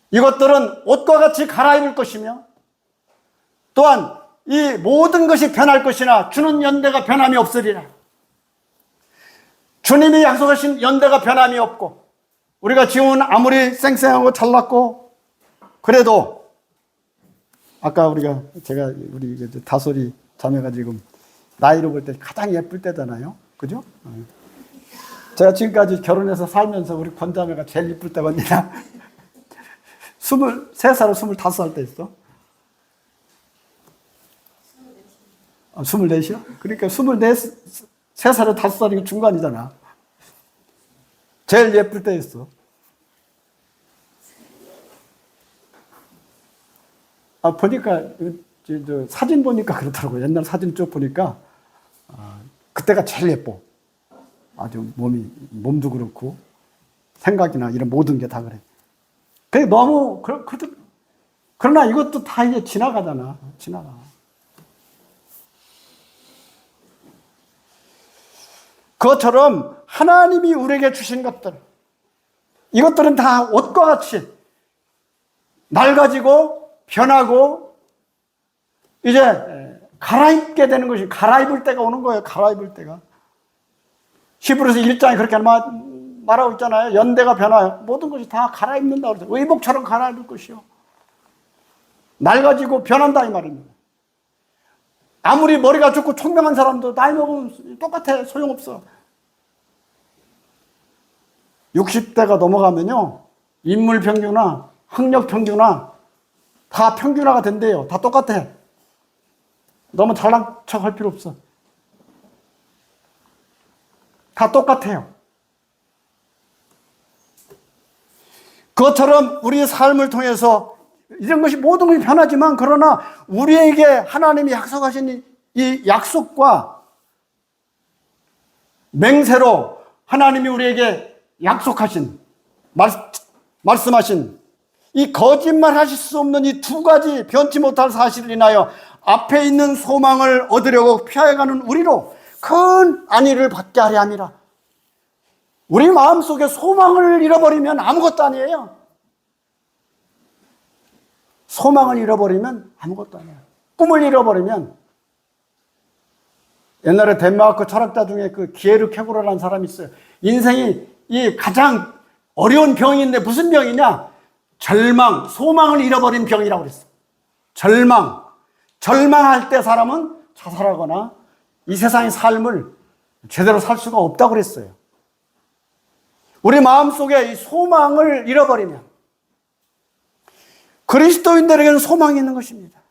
이것들은 옷과 같이 갈아입을 것이며 또한 이 모든 것이 변할 것이나 주는 연대가 변함이 없으리라. 주님이 약속하신 연대가 변함이 없고 우리가 지금은 아무리 쌩쌩하고 잘났고 그래도 아까 제가 우리 다솔이 자매가 지금 나이로 볼 때 가장 예쁠 때잖아요. 그죠? 제가 지금까지 결혼해서 살면서 우리 권자매가 제일 예쁠 때거든요. 23살, 25살 때 있어. 24이요? 그러니까 23살에 5살이면 중간이잖아. 제일 예쁠 때 있어. 보니까, 사진 보니까 그렇더라고요. 옛날 사진 쭉 보니까, 그때가 제일 예뻐. 아주 몸도 그렇고, 생각이나 이런 모든 게 다 그래. 그게 너무, 그러나 이것도 다 이제 지나가잖아. 지나가. 그것처럼 하나님이 우리에게 주신 것들, 이것들은 다 옷과 같이 낡아지고 변하고 이제 갈아입게 되는 것이 갈아입을 때가 오는 거예요. 갈아입을 때가. 히브리서 1장에 그렇게 말하고 있잖아요. 연대가 변화요. 모든 것이 다 갈아입는다 그러죠. 의복처럼 갈아입을 것이요. 낡아지고 변한다 이 말입니다. 아무리 머리가 좋고 총명한 사람도 나이 먹으면 똑같아. 소용없어. 60대가 넘어가면요. 인물 평균화, 학력 평균화 다 평균화가 된대요. 다 똑같아. 너무 잘난 척 할 필요 없어. 다 똑같아요. 그것처럼 우리의 삶을 통해서 이런 것이 모든 것이 변하지만 그러나 우리에게 하나님이 약속하신 이 약속과 맹세로 하나님이 우리에게 약속하신 말씀하신 이 거짓말 하실 수 없는 이 두 가지 변치 못할 사실을 인하여 앞에 있는 소망을 얻으려고 피해가는 우리로 큰 안위를 받게 하려 함이라. 우리 마음속에 소망을 잃어버리면 아무것도 아니에요. 소망을 잃어버리면 아무것도 아니에요. 꿈을 잃어버리면, 옛날에 덴마크 철학자 중에 그 기에르 케고르라는 사람이 있어요. 인생이 이 가장 어려운 병인데 무슨 병이냐? 절망, 소망을 잃어버린 병이라고 그랬어요. 절망할 때 사람은 자살하거나 이 세상의 삶을 제대로 살 수가 없다고 그랬어요. 우리 마음속에 이 소망을 잃어버리면 그리스도인들에게는 소망이 있는 것입니다.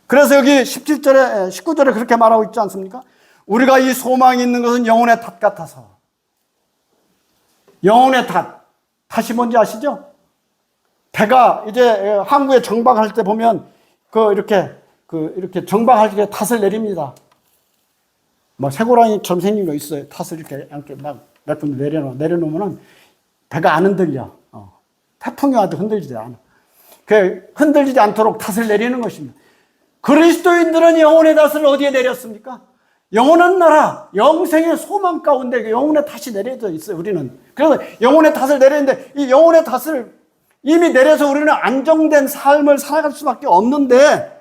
그래서 여기 17절에 19절에 그렇게 말하고 있지 않습니까? 우리가 이 소망이 있는 것은 영혼의 탓 같아서. 영혼의 탓이 뭔지 아시죠? 배가 이제 항구에 정박할 때 보면 이렇게 정박할 때 탓을 내립니다. 막 쇠고랑이처럼 생긴 거 있어요. 탓을 이렇게 막 몇 분 내려놓으면 배가 안 흔들려. 태풍이 와도 흔들리지 않아. 흔들리지 않도록 탓을 내리는 것입니다. 그리스도인들은 영혼의 탓을 어디에 내렸습니까? 영원한 나라, 영생의 소망 가운데 영혼의 탓이 내려져 있어요, 우리는. 그래서 영혼의 탓을 내렸는데, 이 영혼의 탓을 이미 내려서 우리는 안정된 삶을 살아갈 수밖에 없는데,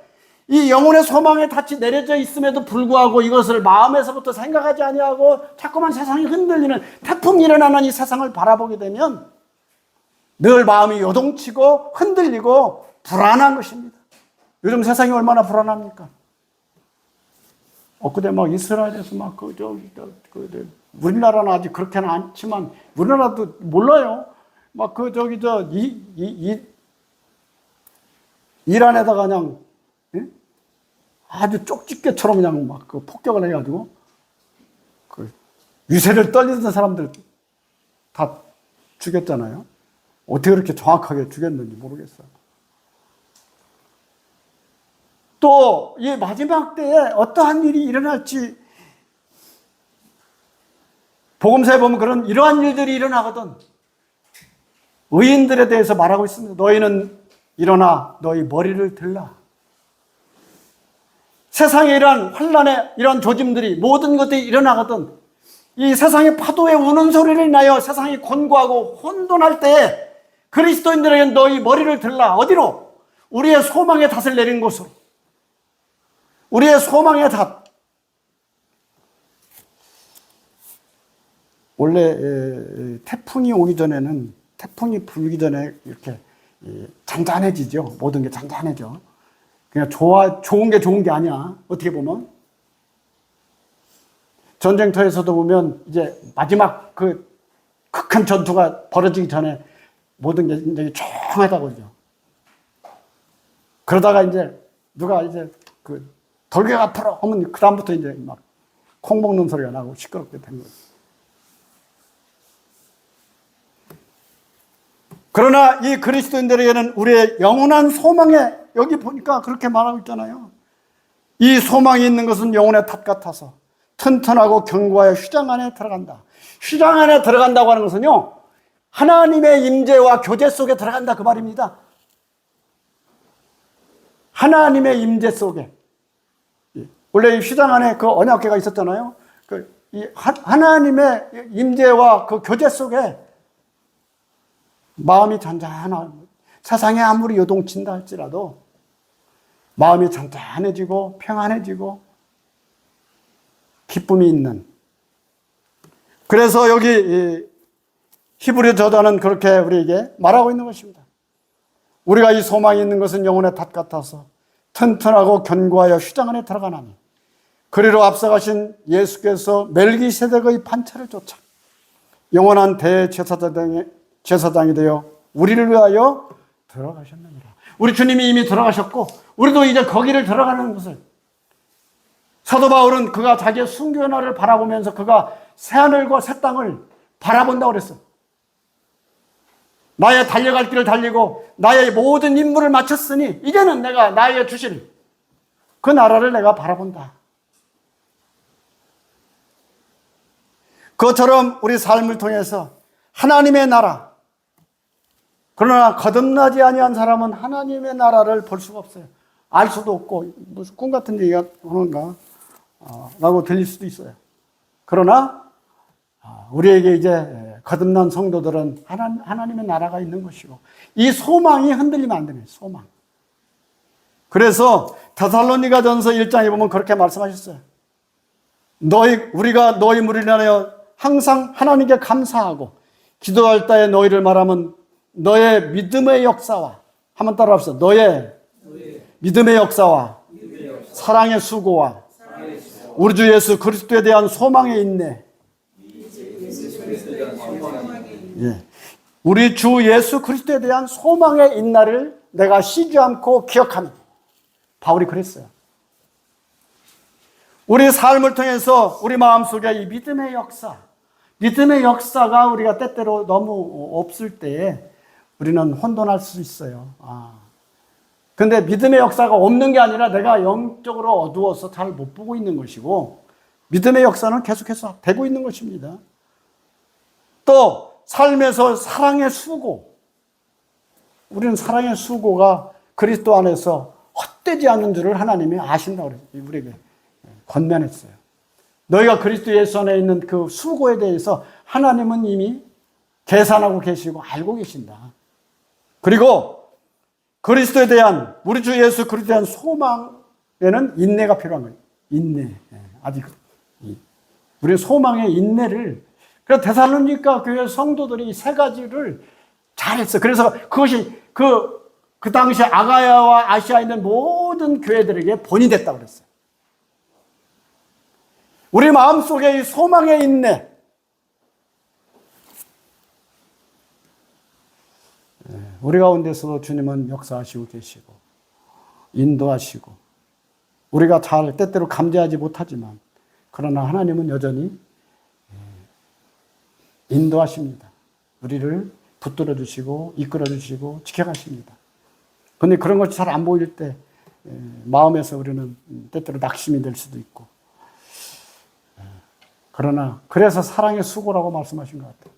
이 영혼의 소망의 탓이 내려져 있음에도 불구하고 이것을 마음에서부터 생각하지 아니하고 자꾸만 세상이 흔들리는 태풍이 일어나는 이 세상을 바라보게 되면 늘 마음이 요동치고 흔들리고 불안한 것입니다. 요즘 세상이 얼마나 불안합니까? 엊그제 막 이스라엘에서 막 우리나라는 아직 그렇게는 않지만 우리나라도 몰라요. 막 이란에다가 그냥 아주 쪽집게처럼 그냥 막 폭격을 해가지고 유세를 떨리던 사람들 다 죽였잖아요. 어떻게 그렇게 정확하게 죽였는지 모르겠어요. 또 이 마지막 때에 어떠한 일이 일어날지 복음서에 보면 이러한 일들이 일어나거든. 의인들에 대해서 말하고 있습니다. 너희는 일어나 너희 머리를 들라. 세상에 이러한 환란에 이러한 조짐들이 모든 것들이 일어나거든. 이 세상의 파도에 우는 소리를 인하여 세상이 곤고하고 혼돈할 때에 그리스도인들에게 너희 머리를 들라. 어디로? 우리의 소망의 탓을 내린 곳으로. 우리의 소망의 탓. 원래 태풍이 오기 전에는, 태풍이 불기 전에 이렇게 잔잔해지죠. 모든 게 잔잔해져. 그냥 좋은 게 아니야. 어떻게 보면. 전쟁터에서도 보면 이제 마지막 극한 전투가 벌어지기 전에 모든 게 이제 조용하다고 그러죠. 그러다가 이제 누가 이제 돌격 앞으로 하면 그다음부터 이제 막 콩 먹는 소리가 나고 시끄럽게 된 거죠. 그러나 이 그리스도인들에게는 우리의 영원한 소망에, 여기 보니까 그렇게 말하고 있잖아요. 이 소망이 있는 것은 영혼의 탑 같아서 튼튼하고 견고하여 휘장 안에 들어간다. 휘장 안에 들어간다고 하는 것은요, 하나님의 임재와 교제 속에 들어간다 그 말입니다. 하나님의 임재 속에. 원래 이 휘장 안에 언약궤가 있었잖아요. 이 하나님의 임재와 그 교제 속에 마음이 잔잔한, 세상에 아무리 요동친다 할지라도 마음이 잔잔해지고 평안해지고 기쁨이 있는. 그래서 여기 히브리 저자는 그렇게 우리에게 말하고 있는 것입니다. 우리가 이 소망이 있는 것은 영혼의 탑 같아서 튼튼하고 견고하여 휘장 안에 들어가나니 그리로 앞서가신 예수께서 멜기세덱의 판처를 쫓아 영원한 대제사장이 되어 우리를 위하여 들어가셨느니라. 우리 주님이 이미 들어가셨고 우리도 이제 거기를 들어가는 것을, 사도 바울은 그가 자기의 순교의 날을 바라보면서 그가 새하늘과 새 땅을 바라본다고 그랬어요. 나의 달려갈 길을 달리고 나의 모든 임무를 마쳤으니 이제는 내가 나의 주실 그 나라를 내가 바라본다. 그것처럼 우리 삶을 통해서 하나님의 나라, 그러나 거듭나지 아니한 사람은 하나님의 나라를 볼 수가 없어요. 알 수도 없고 무슨 꿈 같은 얘기가 하는가 라고 들릴 수도 있어요. 그러나 우리에게 이제 거듭난 성도들은 하나님의 나라가 있는 것이고 이 소망이 흔들리면 안 되는 소망. 그래서 데살로니가전서 1장에 보면 그렇게 말씀하셨어요. 우리가 너희 무리를 인하여 항상 하나님께 감사하고 기도할 때에 너희를 말하면 너의 믿음의 역사와 한번 따라합시다. 너의 믿음의 역사와 사랑의 수고와 우리 주 예수 그리스도에 대한 소망의 인내. 예. 우리 주 예수 그리스도에 대한 소망의 인내를 내가 쉬지 않고 기억합니다. 바울이 그랬어요. 우리 삶을 통해서 우리 마음속에 이 믿음의 역사가 우리가 때때로 너무 없을 때에 우리는 혼돈할 수 있어요. 근데 믿음의 역사가 없는 게 아니라 내가 영적으로 어두워서 잘 못 보고 있는 것이고 믿음의 역사는 계속해서 되고 있는 것입니다. 또 삶에서 사랑의 수고, 우리는 사랑의 수고가 그리스도 안에서 헛되지 않는 줄을 하나님이 아신다고 그래요. 우리에게 권면했어요. 너희가 그리스도 예수 안에 있는 그 수고에 대해서 하나님은 이미 계산하고 계시고 알고 계신다. 그리고 그리스도에 대한 우리 주 예수 그리스도에 대한 소망에는 인내가 필요한 거예요. 인내. 아직 우리의 소망의 인내를 그래서 데살로니가 교회 성도들이 세 가지를 잘했어요. 그래서 그것이 그 당시 아가야와 아시아에 있는 모든 교회들에게 본이 됐다고 그랬어요. 우리 마음속에 이 소망의 인내. 우리 가운데서 주님은 역사하시고 계시고 인도하시고 우리가 잘 때때로 감지하지 못하지만 그러나 하나님은 여전히 인도하십니다. 우리를 붙들어 주시고 이끌어 주시고 지켜가십니다. 그런데 그런 것이 잘 안 보일 때 마음에서 우리는 때때로 낙심이 될 수도 있고 그러나 그래서 사랑의 수고라고 말씀하신 것 같아요.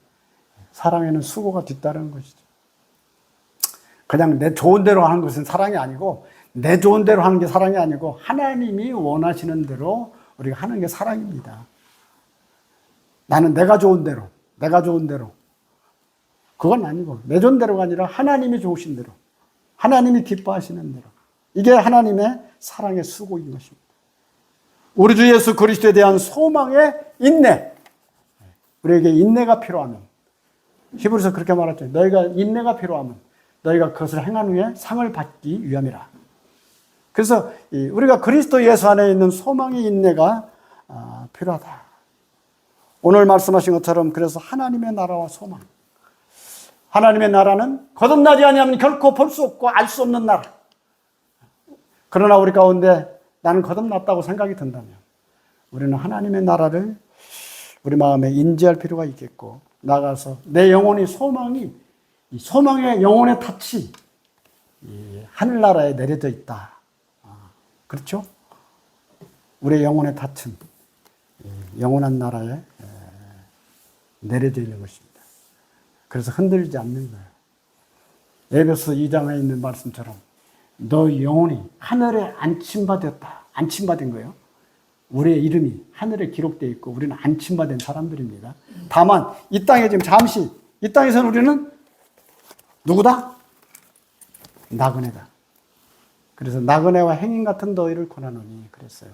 사랑에는 수고가 뒤따르는 것이죠. 그냥 내 좋은 대로 하는 것은 사랑이 아니고 내 좋은 대로 하는 게 사랑이 아니고 하나님이 원하시는 대로 우리가 하는 게 사랑입니다. 나는 내가 좋은 대로 그건 아니고 내 좋은 대로가 아니라 하나님이 좋으신 대로 하나님이 기뻐하시는 대로 이게 하나님의 사랑의 수고인 것입니다. 우리 주 예수 그리스도에 대한 소망의 인내. 우리에게 인내가 필요하면 히브리서 그렇게 말했죠. 너희가 인내가 필요하면 너희가 그것을 행한 후에 상을 받기 위함이라. 그래서 우리가 그리스도 예수 안에 있는 소망의 인내가 필요하다. 오늘 말씀하신 것처럼 그래서 하나님의 나라와 소망. 하나님의 나라는 거듭나지 아니하면 결코 볼 수 없고 알 수 없는 나라. 그러나 우리 가운데 나는 거듭났다고 생각이 든다면 우리는 하나님의 나라를 우리 마음에 인지할 필요가 있겠고 나가서 내 영혼의 소망이 이 소망의 영혼의 닻이 하늘나라에 내려져 있다. 그렇죠? 우리의 영혼의 닻은 영원한 나라에 내려져 있는 것입니다. 그래서 흔들리지 않는 거예요. 에베소 2장에 있는 말씀처럼 너 영혼이 하늘에 안침받았다. 안침받은 거예요. 우리의 이름이 하늘에 기록되어 있고 우리는 안침받은 사람들입니다. 다만 이 땅에 지금 잠시 이 땅에서는 우리는 누구다? 나그네다. 그래서 나그네와 행인 같은 너희를 권하노니 그랬어요.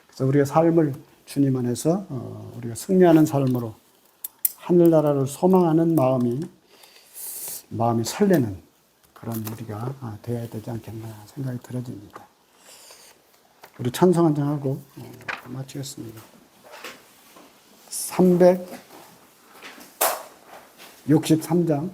그래서 우리의 삶을 주님 안에서 우리가 승리하는 삶으로 하늘나라를 소망하는 마음이 설레는 그런 우리가 되어야 되지 않겠나 생각이 들어집니다. 우리 찬송 한 장 하고 마치겠습니다. 363장